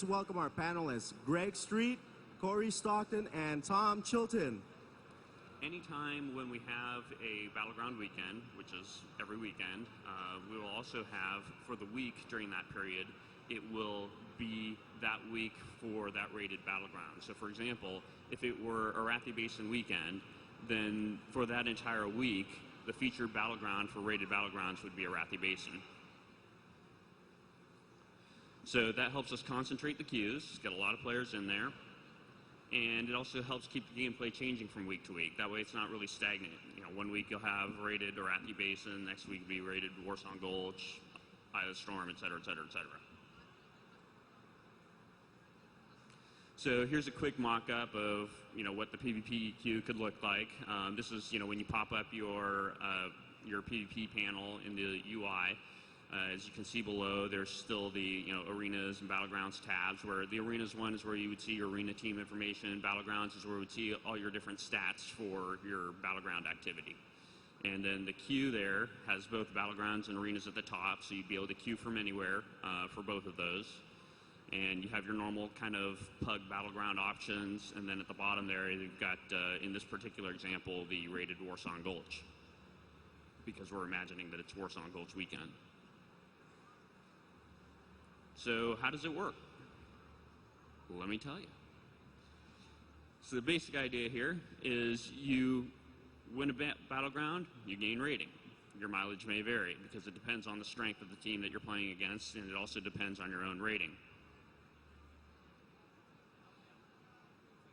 to welcome our panelists, Greg Street, Corey Stockton, and Tom Chilton. Anytime when we have a Battleground weekend, which is every weekend, we will also have, for the week during that period, it will be that week for that rated Battleground. So for example, if it were Arathi Basin weekend, then for that entire week, the featured Battleground for rated Battlegrounds would be Arathi Basin. So that helps us concentrate the queues, get a lot of players in there, and it also helps keep the gameplay changing from week to week. That way it's not really stagnant. You know, one week you'll have rated Arathi Basin, next week will be rated Warsong Gulch, Eye of the Storm, et cetera, et cetera, et cetera. So here's a quick mock-up of what the PvP queue could look like. This is when you pop up your PvP panel in the UI. As you can see below, there's still the arenas and battlegrounds tabs. Where the arenas one is where you would see your arena team information. Battlegrounds is where you would see all your different stats for your battleground activity. And then the queue there has both battlegrounds and arenas at the top, so you'd be able to queue from anywhere for both of those. And you have your normal kind of pug battleground options, and then at the bottom there you've got, in this particular example, the rated Warsong Gulch, because we're imagining that it's Warsong Gulch weekend. So how does it work? Well, let me tell you. So the basic idea here is you win a battleground, you gain rating. Your mileage may vary because it depends on the strength of the team that you're playing against, and it also depends on your own rating.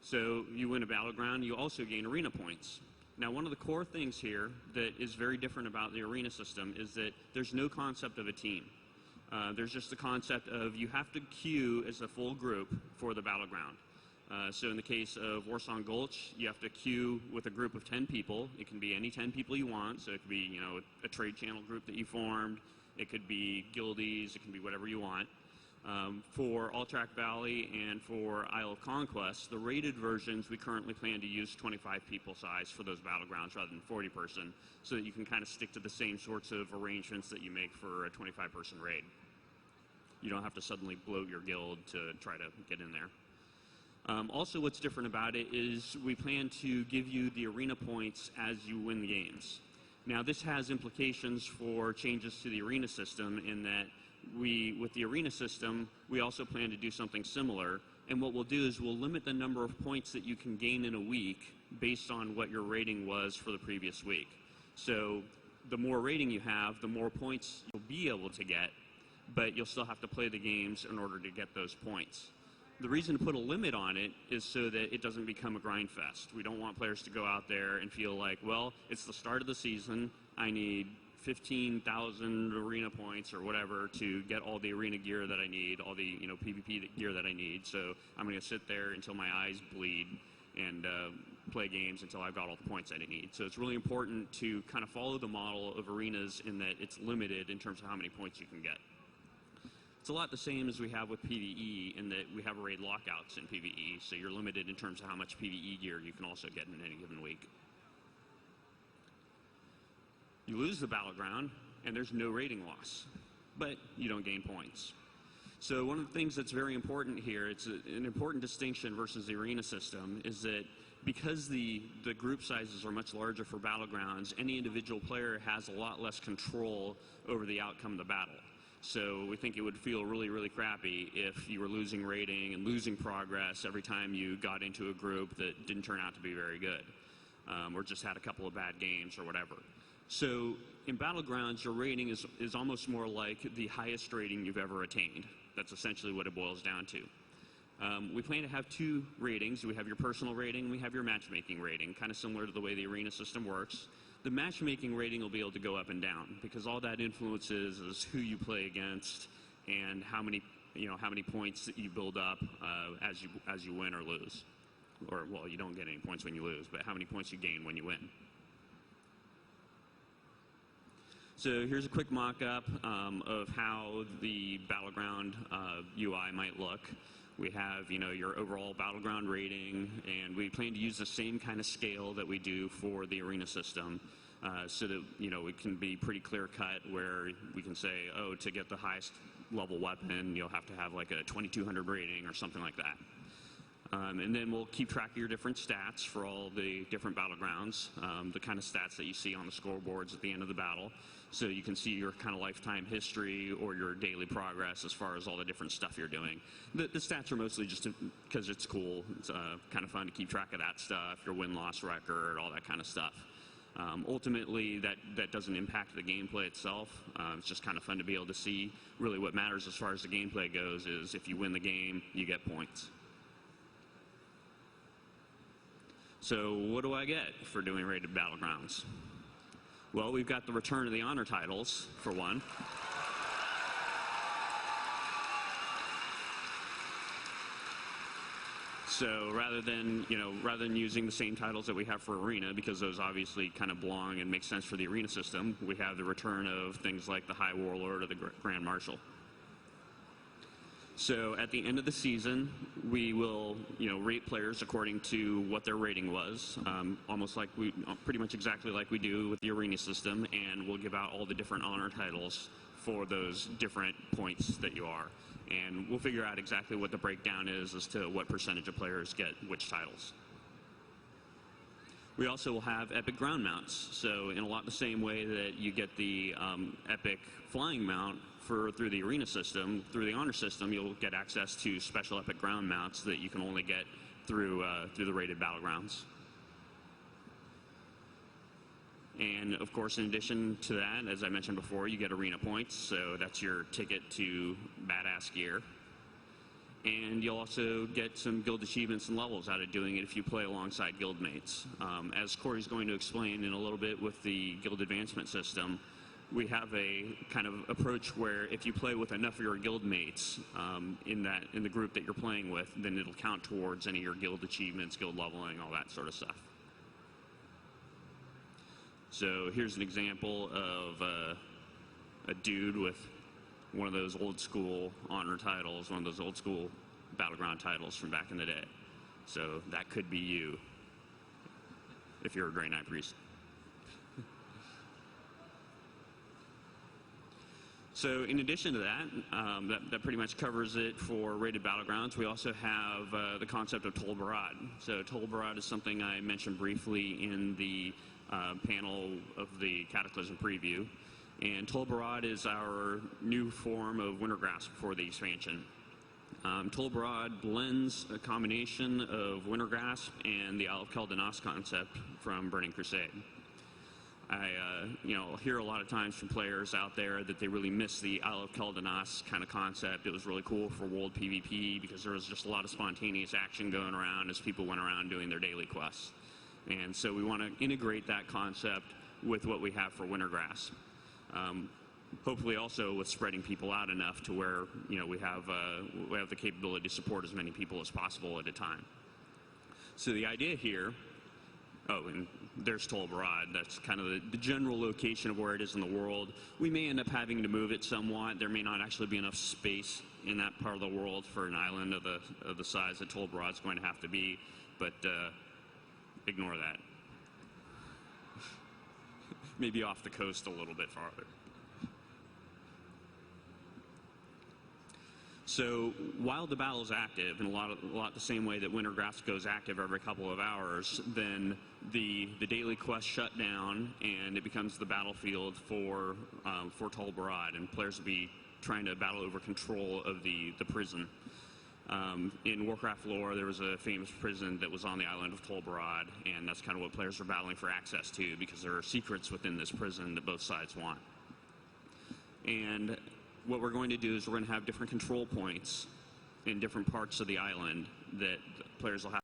So you win a battleground, you also gain arena points. Now, one of the core things here that is very different about the arena system is that there's no concept of a team. There's just the concept of you have to queue as a full group for the battleground. So in the case of Warsong Gulch, you have to queue with a group of 10 people. It can be any 10 people you want, so it could be a trade channel group that you formed. It could be guildies. It can be whatever you want. For Alterac Valley and for Isle of Conquest, the rated versions, we currently plan to use 25 people size for those battlegrounds rather than 40 person, so that you can kind of stick to the same sorts of arrangements that you make for a 25 person raid. You don't have to suddenly bloat your guild to try to get in there. Also, what's different about it is we plan to give you the arena points as you win the games. Now, this has implications for changes to the arena system in that with the arena system, we also plan to do something similar. And what we'll do is we'll limit the number of points that you can gain in a week based on what your rating was for the previous week. So the more rating you have, the more points you'll be able to get, but you'll still have to play the games in order to get those points. The reason to put a limit on it is so that it doesn't become a grind fest. We don't want players to go out there and feel like, well, it's the start of the season, I need 15,000 arena points or whatever to get all the arena gear that I need, all the PvP gear that I need. So I'm going to sit there until my eyes bleed and play games until I've got all the points that I need. So it's really important to kind of follow the model of arenas in that it's limited in terms of how many points you can get. It's a lot the same as we have with PvE in that we have raid lockouts in PvE, so you're limited in terms of how much PvE gear you can also get in any given week. You lose the battleground, and there's no rating loss, but you don't gain points. So one of the things that's very important here, it's an important distinction versus the arena system, is that because the group sizes are much larger for battlegrounds, any individual player has a lot less control over the outcome of the battle. So we think it would feel really, really crappy if you were losing rating and losing progress every time you got into a group that didn't turn out to be very good, or just had a couple of bad games or whatever. So in Battlegrounds, your rating is almost more like the highest rating you've ever attained. That's essentially what it boils down to. We plan to have two ratings. We have your personal rating, we have your matchmaking rating, kind of similar to the way the arena system works. The matchmaking rating will be able to go up and down because all that influences is who you play against and how many points that you build up as you win or lose. Or, well, you don't get any points when you lose, but how many points you gain when you win. So here's a quick mock-up of how the Battleground UI might look. We have, your overall Battleground rating, and we plan to use the same kind of scale that we do for the arena system, so that, it can be pretty clear-cut where we can say, oh, to get the highest level weapon. You'll have to have like a 2200 rating or something like that. And then we'll keep track of your different stats for all the different battlegrounds, the kind of stats that you see on the scoreboards at the end of the battle. So you can see your kind of lifetime history or your daily progress as far as all the different stuff you're doing. The stats are mostly just because it's cool. It's kind of fun to keep track of that stuff, your win-loss record, all that kind of stuff. Ultimately, that doesn't impact the gameplay itself. It's just kind of fun to be able to see. Really what matters as far as the gameplay goes is if you win the game, you get points. So what do I get for doing rated battlegrounds? Well, we've got the return of the honor titles, for one. So rather than using the same titles that we have for Arena, because those obviously kind of belong and make sense for the Arena system, we have the return of things like the High Warlord or the Grand Marshal. So at the end of the season, we will, rate players according to what their rating was, pretty much exactly like we do with the Arena system, and we'll give out all the different honor titles for those different points that you are. And we'll figure out exactly what the breakdown is as to what percentage of players get which titles. We also will have epic ground mounts. So in a lot the same way that you get the epic flying mount through the Arena system, through the honor system, you'll get access to special epic ground mounts that you can only get through the rated battlegrounds. And of course, in addition to that, as I mentioned before, you get Arena points, so that's your ticket to badass gear. And you'll also get some guild achievements and levels out of doing it if you play alongside guildmates. As Corey's going to explain in a little bit with the guild advancement system, we have a kind of approach where if you play with enough of your guildmates in the group that you're playing with, then it'll count towards any of your guild achievements, guild leveling, all that sort of stuff. So here's an example of a dude with one of those old school honor titles, one of those old school battleground titles from back in the day. So that could be you if you're a Grey Knight Priest. So in addition to that, that pretty much covers it for rated battlegrounds. We also have the concept of Tol Barad. So Tol Barad is something I mentioned briefly in the panel of the Cataclysm preview. And Tol Barad is our new form of Wintergrasp for the expansion. Tol Barad blends a combination of Wintergrasp and the Isle of Kel'Danas concept from Burning Crusade. I hear a lot of times from players out there that they really miss the Isle of Kel'Danas kind of concept. It was really cool for world PvP because there was just a lot of spontaneous action going around as people went around doing their daily quests. And so we want to integrate that concept with what we have for Wintergrasp. Hopefully also with spreading people out enough to where we have the capability to support as many people as possible at a time. So the idea here, and there's Tol Barad. That's kind of the general location of where it is in the world. We may end up having to move it somewhat. There may not actually be enough space in that part of the world for an island of the size that Tol Barad is going to have to be, but ignore that. Maybe off the coast a little bit farther. So while the battle is active, in a lot the same way that Wintergrasp goes active every couple of hours, then the daily quests shut down and it becomes the battlefield for Tol Barad, and players will be trying to battle over control of the prison. In Warcraft lore, there was a famous prison that was on the island of Tol Barad, and that's kind of what players are battling for access to because there are secrets within this prison that both sides want. And what we're going to do is we're going to have different control points in different parts of the island that players will have